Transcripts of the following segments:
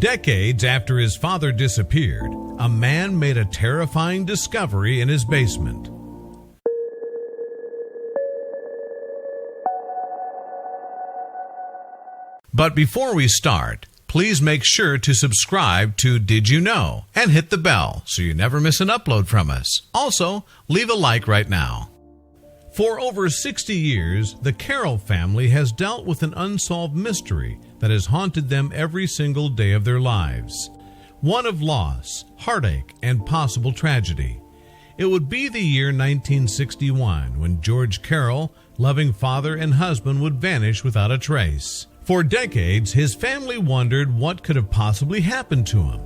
Decades after his father disappeared, a man made a terrifying discovery in his basement. But before we start, please make sure to subscribe to Did You Know and hit the bell so you never miss an upload from us. Also, leave a like right now. For over 60 years, the Carroll family has dealt with an unsolved mystery that has haunted them every single day of their lives. One of loss, heartache, and possible tragedy. It would be the year 1961 when George Carroll, loving father and husband, would vanish without a trace. For decades, his family wondered what could have possibly happened to him.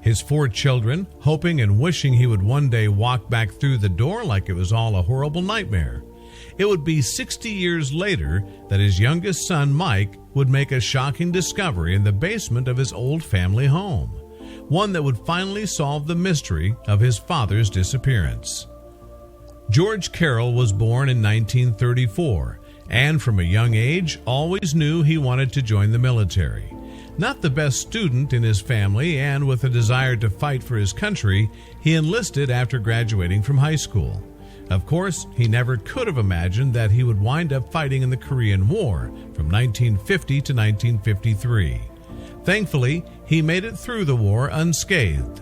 His 4 children, hoping and wishing he would one day walk back through the door like it was all a horrible nightmare. It would be 60 years later that his youngest son, Mike, would make a shocking discovery in the basement of his old family home, one that would finally solve the mystery of his father's disappearance. George Carroll was born in 1934, and from a young age always knew he wanted to join the military. Not the best student in his family, and with a desire to fight for his country, he enlisted after graduating from high school. Of course, he never could have imagined that he would wind up fighting in the Korean War from 1950 to 1953. Thankfully, he made it through the war unscathed.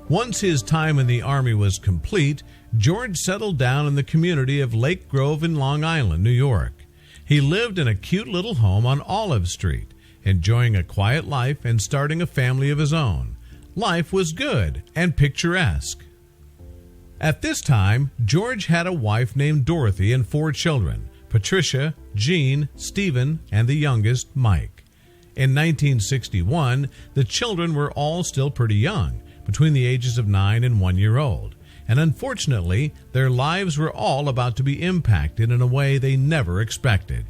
Once his time in the Army was complete, George settled down in the community of Lake Grove in Long Island, New York. He lived in a cute little home on Olive Street, enjoying a quiet life and starting a family of his own. Life was good and picturesque. At this time, George had a wife named Dorothy and 4 children, Patricia, Jean, Stephen, and the youngest, Mike. In 1961, the children were all still pretty young, between the ages of 9 and 1 year old, and unfortunately, their lives were all about to be impacted in a way they never expected.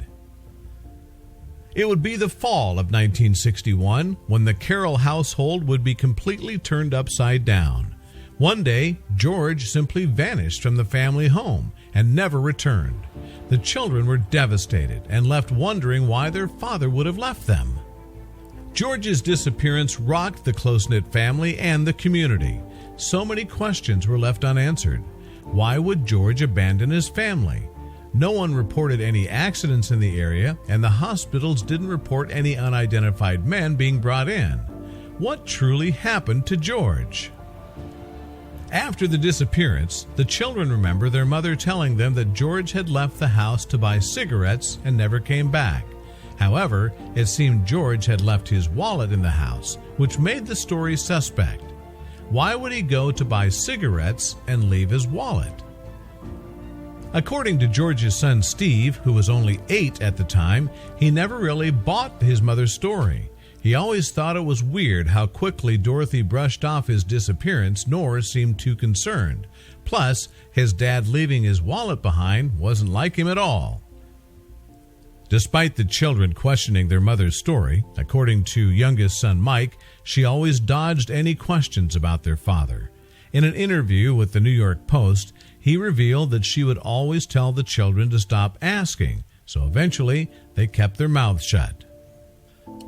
It would be the fall of 1961 when the Carroll household would be completely turned upside down. One day, George simply vanished from the family home and never returned. The children were devastated and left wondering why their father would have left them. George's disappearance rocked the close-knit family and the community. So many questions were left unanswered. Why would George abandon his family? No one reported any accidents in the area, and the hospitals didn't report any unidentified men being brought in. What truly happened to George? After the disappearance, the children remember their mother telling them that George had left the house to buy cigarettes and never came back. However, it seemed George had left his wallet in the house, which made the story suspect. Why would he go to buy cigarettes and leave his wallet? According to George's son Steve, who was only 8 at the time, he never really bought his mother's story. He always thought it was weird how quickly Dorothy brushed off his disappearance, nor seemed too concerned. Plus, his dad leaving his wallet behind wasn't like him at all. Despite the children questioning their mother's story, according to youngest son Mike, she always dodged any questions about their father. In an interview with the New York Post, he revealed that she would always tell the children to stop asking, so eventually they kept their mouths shut.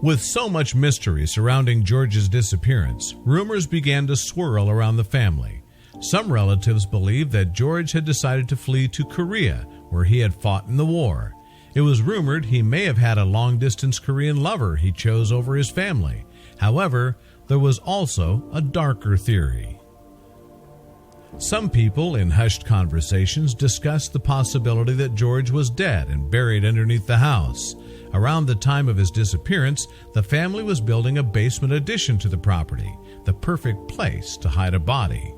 With so much mystery surrounding George's disappearance, rumors began to swirl around the family. Some relatives believed that George had decided to flee to Korea, where he had fought in the war. It was rumored he may have had a long-distance Korean lover he chose over his family. However, there was also a darker theory. Some people in hushed conversations discussed the possibility that George was dead and buried underneath the house. Around the time of his disappearance, the family was building a basement addition to the property, the perfect place to hide a body.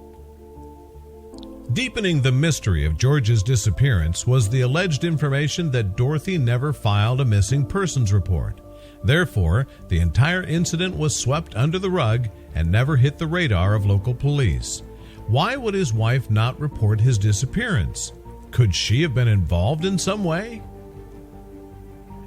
Deepening the mystery of George's disappearance was the alleged information that Dorothy never filed a missing persons report. Therefore, the entire incident was swept under the rug and never hit the radar of local police. Why would his wife not report his disappearance? Could she have been involved in some way?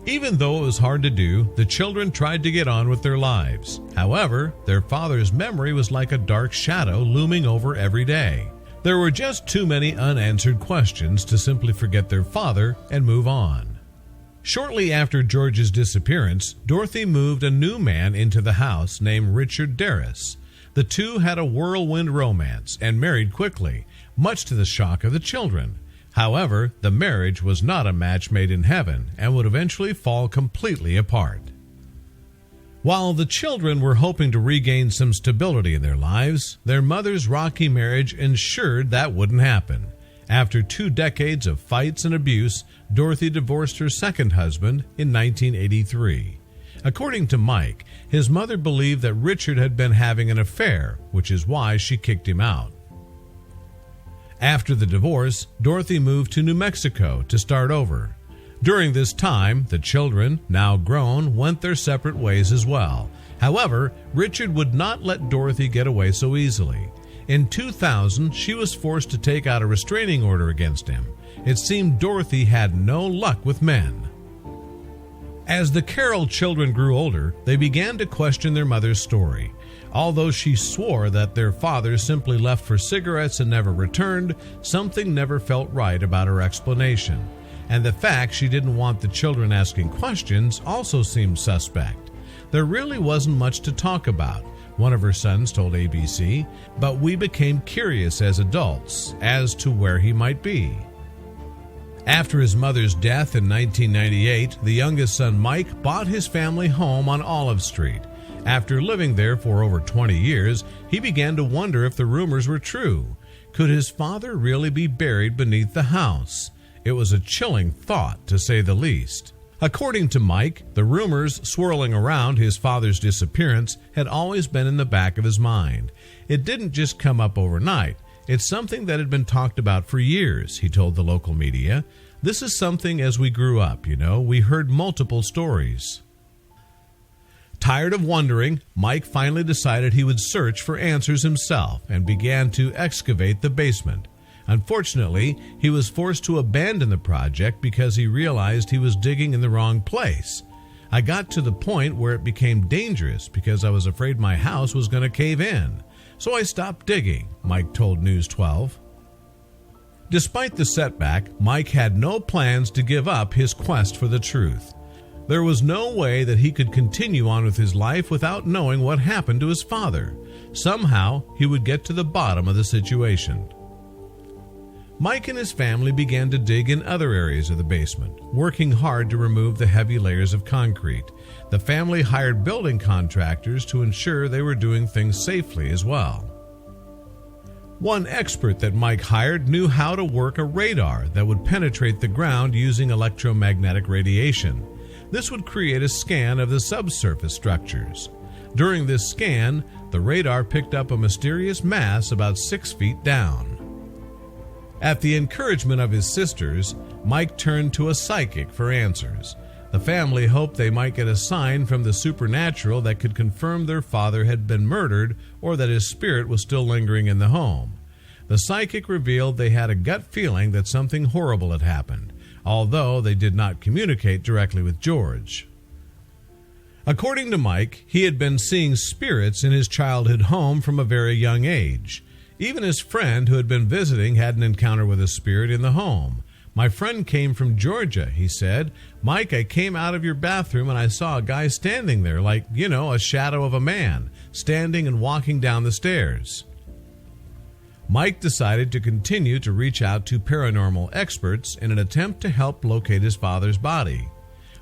Even though it was hard to do, the children tried to get on with their lives. However, their father's memory was like a dark shadow looming over every day. There were just too many unanswered questions to simply forget their father and move on. Shortly after George's disappearance, Dorothy moved a new man into the house named Richard Darris. The two had a whirlwind romance and married quickly, much to the shock of the children. However, the marriage was not a match made in heaven and would eventually fall completely apart. While the children were hoping to regain some stability in their lives, their mother's rocky marriage ensured that wouldn't happen. After 2 decades of fights and abuse, Dorothy divorced her second husband in 1983. According to Mike, his mother believed that Richard had been having an affair, which is why she kicked him out. After the divorce, Dorothy moved to New Mexico to start over. During this time, the children, now grown, went their separate ways as well. However, Richard would not let Dorothy get away so easily. In 2000, she was forced to take out a restraining order against him. It seemed Dorothy had no luck with men. As the Carroll children grew older, they began to question their mother's story. Although she swore that their father simply left for cigarettes and never returned, something never felt right about her explanation. And the fact she didn't want the children asking questions also seemed suspect. There really wasn't much to talk about, one of her sons told ABC, but we became curious as adults as to where he might be. After his mother's death in 1998, the youngest son Mike bought his family home on Olive Street. After living there for over 20 years, he began to wonder if the rumors were true. Could his father really be buried beneath the house? It was a chilling thought, to say the least. According to Mike, the rumors swirling around his father's disappearance had always been in the back of his mind. It didn't just come up overnight. It's something that had been talked about for years, he told the local media. This is something as we grew up, we heard multiple stories. Tired of wondering, Mike finally decided he would search for answers himself and began to excavate the basement. Unfortunately, he was forced to abandon the project because he realized he was digging in the wrong place. I got to the point where it became dangerous because I was afraid my house was going to cave in. So I stopped digging, Mike told News 12. Despite the setback, Mike had no plans to give up his quest for the truth. There was no way that he could continue on with his life without knowing what happened to his father. Somehow, he would get to the bottom of the situation. Mike and his family began to dig in other areas of the basement, working hard to remove the heavy layers of concrete. The family hired building contractors to ensure they were doing things safely as well. One expert that Mike hired knew how to work a radar that would penetrate the ground using electromagnetic radiation. This would create a scan of the subsurface structures. During this scan, the radar picked up a mysterious mass about 6 feet down. At the encouragement of his sisters, Mike turned to a psychic for answers. The family hoped they might get a sign from the supernatural that could confirm their father had been murdered or that his spirit was still lingering in the home. The psychic revealed they had a gut feeling that something horrible had happened, although they did not communicate directly with George. According to Mike, he had been seeing spirits in his childhood home from a very young age. Even his friend who had been visiting had an encounter with a spirit in the home. My friend came from Georgia, he said. Mike, I came out of your bathroom and I saw a guy standing there like, a shadow of a man, standing and walking down the stairs. Mike decided to continue to reach out to paranormal experts in an attempt to help locate his father's body.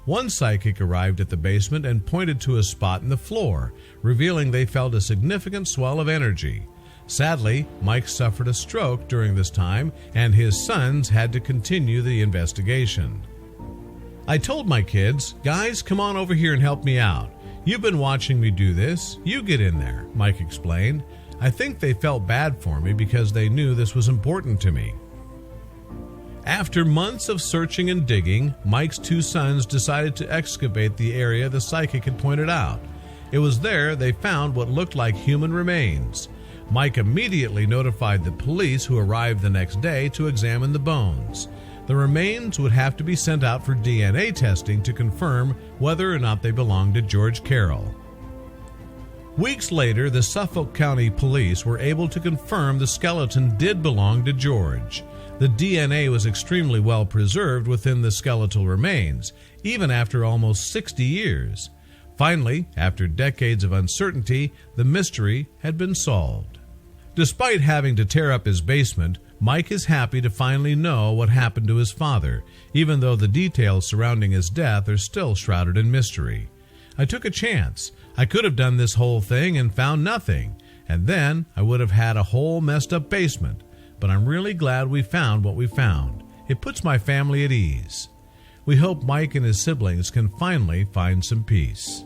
One psychic arrived at the basement and pointed to a spot in the floor, revealing they felt a significant swell of energy. Sadly, Mike suffered a stroke during this time, and his sons had to continue the investigation. I told my kids, guys, come on over here and help me out. You've been watching me do this. You get in there, Mike explained. I think they felt bad for me because they knew this was important to me. After months of searching and digging, Mike's 2 sons decided to excavate the area the psychic had pointed out. It was there they found what looked like human remains. Mike immediately notified the police, who arrived the next day to examine the bones. The remains would have to be sent out for DNA testing to confirm whether or not they belonged to George Carroll. Weeks later, the Suffolk County Police were able to confirm the skeleton did belong to George. The DNA was extremely well preserved within the skeletal remains, even after almost 60 years. Finally, after decades of uncertainty, the mystery had been solved. Despite having to tear up his basement, Mike is happy to finally know what happened to his father, even though the details surrounding his death are still shrouded in mystery. I took a chance. I could have done this whole thing and found nothing, and then I would have had a whole messed up basement. But I'm really glad we found what we found. It puts my family at ease. We hope Mike and his siblings can finally find some peace.